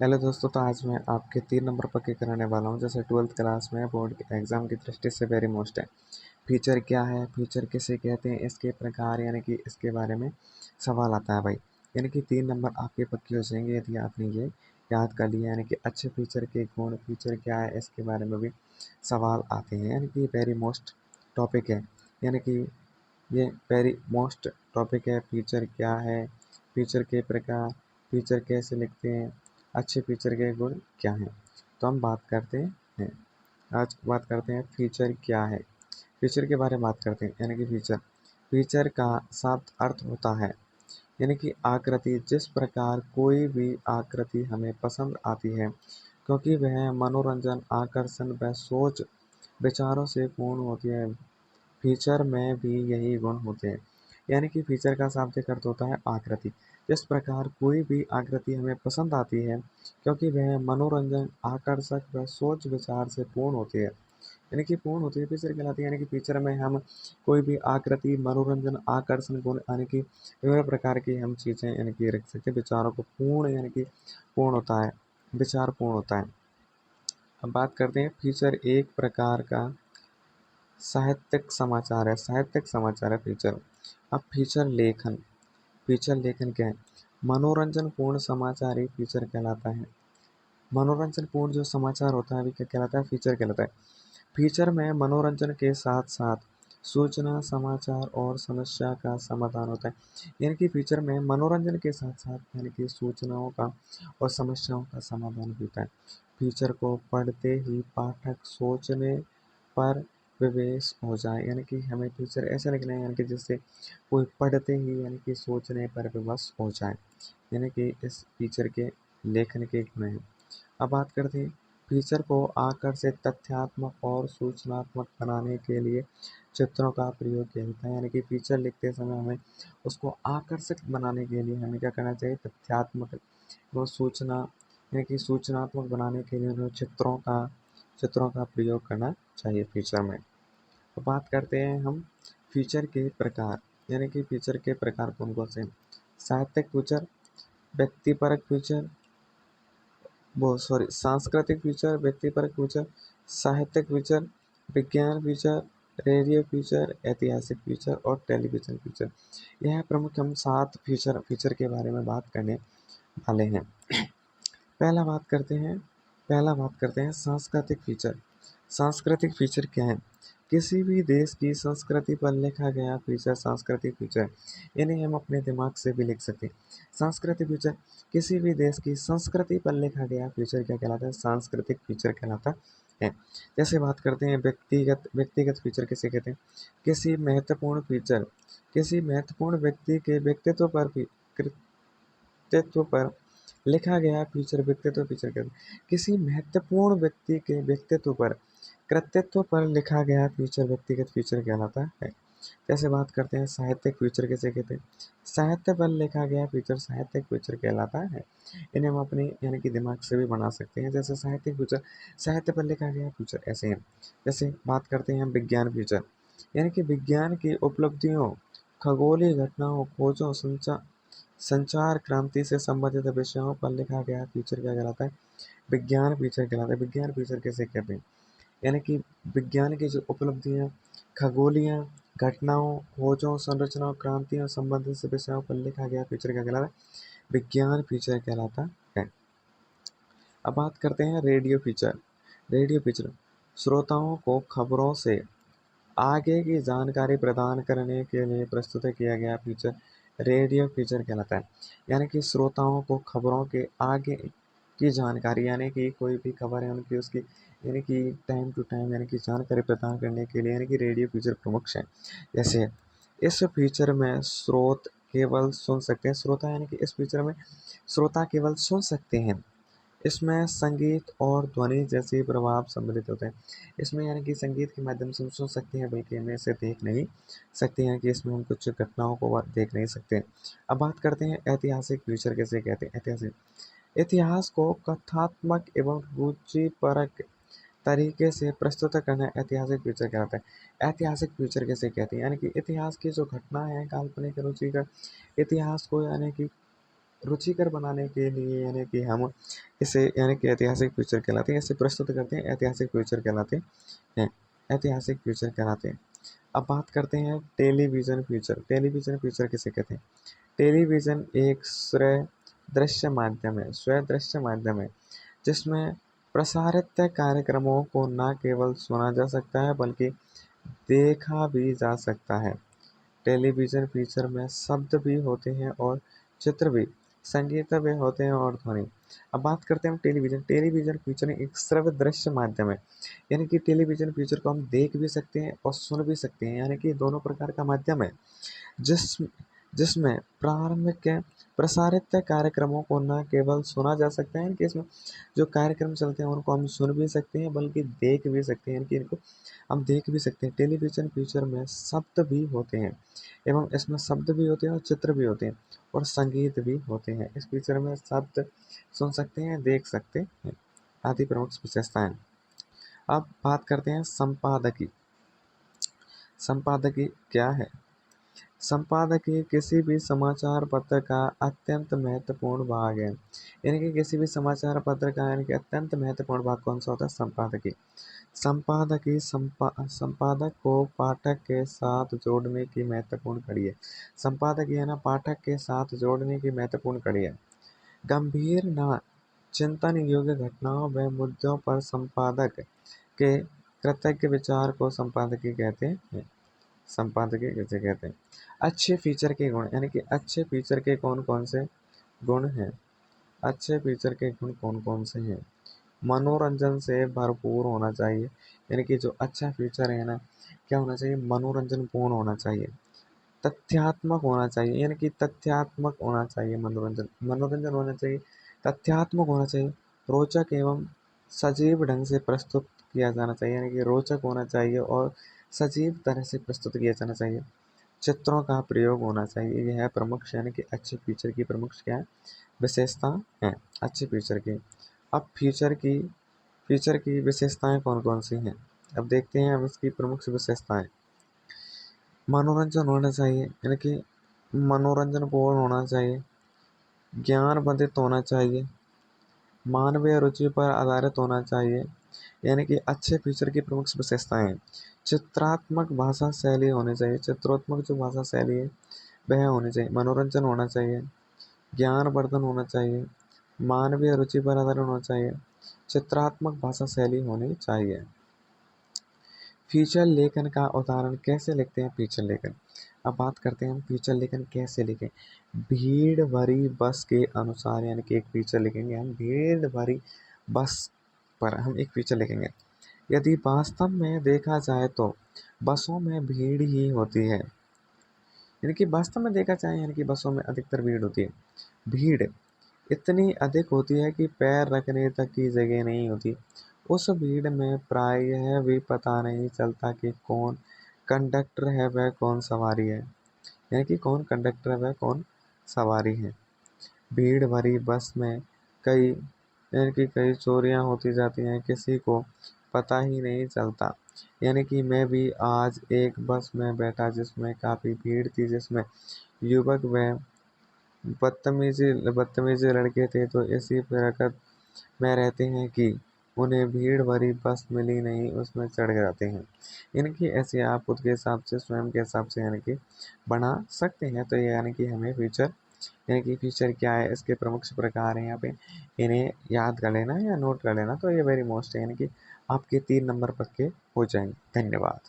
Hello दोस्तों, तो आज मैं आपके 3 नंबर पक्के कराने वाला हूँ। जैसे 12th क्लास में बोर्ड के एग्ज़ाम की दृष्टि से वेरी मोस्ट है। फीचर क्या है, फीचर किसे कहते हैं, इसके प्रकार यानी कि इसके बारे में सवाल आता है भाई। यानी कि 3 नंबर आपके पक्के हो जाएंगे यदि आपने ये याद कर लिया। यानी कि अच्छे फीचर के गुण, फीचर क्या है इसके बारे में भी सवाल आते हैं। यानी कि वेरी मोस्ट टॉपिक है। यानी कि ये वेरी मोस्ट टॉपिक है। फीचर क्या है, फीचर के प्रकार, फीचर कैसे लिखते हैं, अच्छे फीचर के गुण क्या हैं। तो हम बात करते हैं, आज बात करते हैं फीचर क्या है। फीचर के बारे में बात करते हैं। यानी कि फीचर, फीचर का शब्द अर्थ होता है यानी कि आकृति। जिस प्रकार कोई भी आकृति हमें पसंद आती है क्योंकि वह मनोरंजन, आकर्षण व सोच विचारों से पूर्ण होती है, फीचर में भी यही गुण होते हैं। यानी कि फीचर का शाब्दिक अर्थ होता है आकृति। जिस प्रकार कोई भी आकृति हमें पसंद आती है क्योंकि वह मनोरंजन, आकर्षक व सोच विचार से पूर्ण होती है, यानी कि पूर्ण होती है, फीचर कहलाती है। यानी कि फीचर में हम कोई भी आकृति, मनोरंजन, आकर्षण गुण यानी कि विभिन्न प्रकार की हम चीज़ें यानी कि रख सकते हैं। विचारों को पूर्ण यानी कि पूर्ण होता है, विचार पूर्ण होता है। अब बात करते हैं फीचर एक प्रकार का साहित्यिक समाचार है। साहित्यिक समाचार है फीचर। अब फीचर लेखन, फीचर लेखन क्या है? मनोरंजन पूर्ण समाचार ही फीचर कहलाता है। मनोरंजन पूर्ण जो समाचार होता है अभी क्या कहलाता है? फीचर कहलाता है। फीचर में मनोरंजन के साथ साथ सूचना, समाचार और समस्या का समाधान होता है। यानी कि फीचर में मनोरंजन के साथ साथ यानी कि सूचनाओं का और समस्याओं का समाधान भी होता है। फीचर को पढ़ते ही पाठक सोचने पर विवेश हो जाए, यानी कि हमें फीचर ऐसा लिखना है यानी कि जिससे कोई पढ़ते ही यानी कि सोचने पर विवश हो जाए। यानी कि इस फीचर के लेखन के गुण हैं। अब बात करते हैं फीचर को आकर्षित, तथ्यात्मक और सूचनात्मक बनाने के लिए चित्रों का प्रयोग किया जाता है। यानी कि फीचर लिखते समय हमें उसको आकर्षक बनाने के लिए हमें क्या करना चाहिए? तथ्यात्मक व सूचना यानी कि सूचनात्मक बनाने के लिए हमें चित्रों का प्रयोग करना चाहिए फीचर में। तो बात करते हैं हम फीचर के प्रकार। यानी कि फीचर के प्रकार कौन कौन से हैं? साहित्यिक फीचर, व्यक्तिपरक फीचर, वो सॉरी सांस्कृतिक फीचर, व्यक्तिपरक फीचर, साहित्यिक फीचर, विज्ञान फीचर, रेडियो फीचर, ऐतिहासिक फीचर और टेलीविजन फीचर। यह प्रमुख हम 7 फीचर के बारे में बात करने वाले हैं। पहला बात करते हैं पहला बात करते हैं सांस्कृतिक फीचर। सांस्कृतिक फीचर क्या है? किसी भी देश की संस्कृति पर लिखा गया फीचर सांस्कृतिक फीचर। यानी हम अपने दिमाग से भी लिख सकते हैं। सांस्कृतिक फीचर, किसी भी देश की संस्कृति पर लिखा गया फीचर क्या कहलाता है? सांस्कृतिक फीचर कहलाता है। जैसे बात करते हैं व्यक्तिगत व्यक्तिगत फीचर किसे कहते हैं? किसी महत्वपूर्ण फीचर, किसी महत्वपूर्ण व्यक्ति के व्यक्तित्व पर भी व्यक्तित्व पर लिखा गया फीचर व्यक्तित्व फीचर कहते हैं। किसी महत्वपूर्ण व्यक्ति के व्यक्तित्व पर, कृतित्व पर लिखा गया फीचर व्यक्तिगत फीचर कहलाता है। जैसे बात करते हैं साहित्यिक फीचर किसे कहते हैं? साहित्य पर लिखा गया फीचर साहित्यिक फीचर कहलाता है। इन्हें हम अपने यानी कि दिमाग से भी बना सकते हैं। जैसे साहित्यिक फीचर, साहित्य पर लिखा गया फीचर ऐसे हैं। जैसे बात करते हैं हम विज्ञान फीचर, यानी कि विज्ञान की उपलब्धियों, खगोलीय घटनाओं, खोजों, संचार क्रांति से संबंधित विषयों पर लिखा गया फीचर क्या कहलाता है? विज्ञान फीचर कहलाता है। विज्ञान फीचर किसे कहते हैं? यानी कि विज्ञान की जो उपलब्धियां, खगोलीय घटनाओं, खोजों, संरचनाओं, क्रांतियों संबंधित से विषयों पर लिखा गया फीचर क्या कहलाता है? विज्ञान फीचर कहलाता है। अब बात करते हैं रेडियो फीचर। रेडियो फीचर श्रोताओं को खबरों से आगे की जानकारी प्रदान करने के लिए प्रस्तुत किया गया फीचर रेडियो फीचर कहलाता है। यानी कि श्रोताओं को खबरों के आगे की जानकारी यानी कि कोई भी खबर है उनकी उसकी यानी कि टाइम टू टाइम यानी कि जानकारी प्रदान करने के लिए यानी कि रेडियो फीचर प्रमुख है। जैसे इस फीचर में स्रोत केवल सुन सकते हैं, श्रोता यानी कि इस फीचर में श्रोता केवल सुन सकते हैं। इसमें संगीत और ध्वनि जैसे प्रभाव सम्मिलित होते हैं। इसमें यानी कि संगीत के माध्यम से हम सुन सकते हैं, बल्कि हमें इसे देख नहीं सकते हैं कि इसमें हम कुछ घटनाओं को देख नहीं सकते। अब बात करते हैं ऐतिहासिक फीचर किसे कहते हैं? ऐतिहासिक इतिहास को कथात्मक एवं रुचिपरक तरीके से प्रस्तुत करना ऐतिहासिक फीचर कहलाता है। ऐतिहासिक फीचर किसे कहते हैं? यानी कि इतिहास की जो घटना है, काल्पनिक रुचि का इतिहास को यानी कि रुचिकर बनाने के लिए यानी कि हम इसे यानी कि ऐतिहासिक फीचर कहलाते हैं, इसे प्रस्तुत करते हैं, ऐतिहासिक फीचर कहलाते हैं, ऐतिहासिक फीचर कहलाते हैं। अब बात करते हैं टेलीविज़न फीचर। टेलीविज़न फीचर किसे कहते हैं? टेलीविज़न एक दृश्य माध्यम है, दृश्य माध्यम है, जिसमें प्रसारित कार्यक्रमों को न केवल सुना जा सकता है बल्कि देखा भी जा सकता है। टेलीविज़न फीचर में शब्द भी होते हैं और चित्र भी, संगीत भी होते हैं और ध्वनि। अब बात करते हैं हम टेलीविज़न। टेलीविज़न फीचर एक श्रव्य दृश्य माध्यम है, यानी कि टेलीविज़न फीचर को हम देख भी सकते हैं और सुन भी सकते हैं, यानी कि दोनों प्रकार का माध्यम है। जिस जिसमें प्रारंभिक प्रसारित कार्यक्रमों को न केवल सुना जा सकता है कि इसमें जो कार्यक्रम चलते हैं उनको हम सुन भी सकते हैं बल्कि देख भी सकते हैं, कि इनको हम देख भी सकते हैं। टेलीविज़न फीचर में शब्द भी होते हैं एवं इसमें शब्द भी होते हैं और चित्र भी होते हैं और संगीत भी होते हैं। इस फीचर में शब्द सुन सकते हैं, देख सकते हैं आदि प्रमुख विशेषताएं। अब बात करते हैं संपादकीय। संपादकीय क्या है? संपादकीय किसी भी समाचार पत्र का अत्यंत महत्वपूर्ण भाग है, यानी कि किसी भी समाचार पत्र का यानी कि अत्यंत महत्वपूर्ण भाग कौन सा होता है? संपादकीय। संपादकीय संपादक को पाठक के साथ जोड़ने की महत्वपूर्ण कड़ी है। संपादकीय है ना, पाठक के साथ जोड़ने की महत्वपूर्ण कड़ी है। गंभीर न चिंतन योग्य घटनाओं व मुद्दों पर संपादक के कृतज्ञ विचार को संपादकीय कहते हैं। संपादकीय किसे कहते हैं? अच्छे फीचर के गुण, यानी कि अच्छे फीचर के कौन कौन से गुण हैं? अच्छे फीचर के गुण कौन कौन से हैं? मनोरंजन से भरपूर होना चाहिए, यानी कि जो अच्छा फीचर है ना, क्या होना चाहिए? मनोरंजन पूर्ण होना चाहिए। तथ्यात्मक होना चाहिए, यानी कि तथ्यात्मक होना चाहिए। मनोरंजन मनोरंजन होना चाहिए, तथ्यात्मक होना चाहिए। रोचक एवं सजीव ढंग से प्रस्तुत किया जाना चाहिए, यानी कि रोचक होना चाहिए और सजीव तरह से प्रस्तुत किया जाना चाहिए। चित्रों का प्रयोग होना चाहिए। यह है प्रमुख, यानी कि अच्छे फीचर की प्रमुख क्या है? विशेषता है अच्छे फीचर की। अब फीचर की विशेषताएं कौन कौन सी हैं? अब देखते हैं हम इसकी प्रमुख विशेषताएं। मनोरंजन होना चाहिए, यानी कि मनोरंजन पूर्ण होना चाहिए। ज्ञान वर्धित होना चाहिए। मानवीय रुचि पर आधारित होना चाहिए, यानी कि अच्छे फीचर की प्रमुख विशेषताएं। चित्रात्मक भाषा शैली होनी चाहिए, चित्रोत्मक जो भाषा शैली है वह होनी चाहिए। मनोरंजन होना चाहिए, ज्ञानवर्धन होना चाहिए, मानवीय रुचि पर आधारित होना चाहिए, चित्रात्मक भाषा शैली होनी चाहिए। फीचर लेखन का उदाहरण कैसे लिखते हैं? फीचर लेखन। अब बात करते हैं हम फीचर लेखन कैसे लिखें। भीड़ भरी बस के अनुसार, यानी कि एक फीचर लिखेंगे हम भीड़ भरी बस पर हम एक फीचर लिखेंगे। यदि वास्तव में देखा जाए तो बसों में भीड़ ही होती है, यानी कि वास्तव में देखा जाए यानी कि बसों में अधिकतर भीड़ होती है। भीड़ इतनी अधिक होती है कि पैर रखने तक की जगह नहीं होती। उस भीड़ में प्रायः भी पता नहीं चलता कि कौन कंडक्टर है व कौन सवारी है, यानी कि कौन कंडक्टर है व कौन सवारी है। भीड़ भरी बस में कई यानी कि कई चोरियां होती जाती हैं, किसी को पता ही नहीं चलता। यानी कि मैं भी आज एक बस में बैठा जिसमें काफ़ी भीड़ थी, जिसमें युवक व बदतमीज़ लड़के थे, तो इसी हरकत में रहते हैं कि उन्हें भीड़ भरी बस मिली नहीं, उसमें चढ़ जाते हैं। यानी कि ऐसे आप खुद के हिसाब से, स्वयं के हिसाब से यानी कि बना सकते हैं। तो ये यानी कि हमें फीचर यानी कि फीचर क्या है, इसके प्रमुख प्रकार हैं यहाँ पे, इन्हें याद कर लेना या नोट कर लेना, तो ये वेरी मोस्ट है, यानी कि आपके 3 नंबर पक्के हो जाएंगे। धन्यवाद।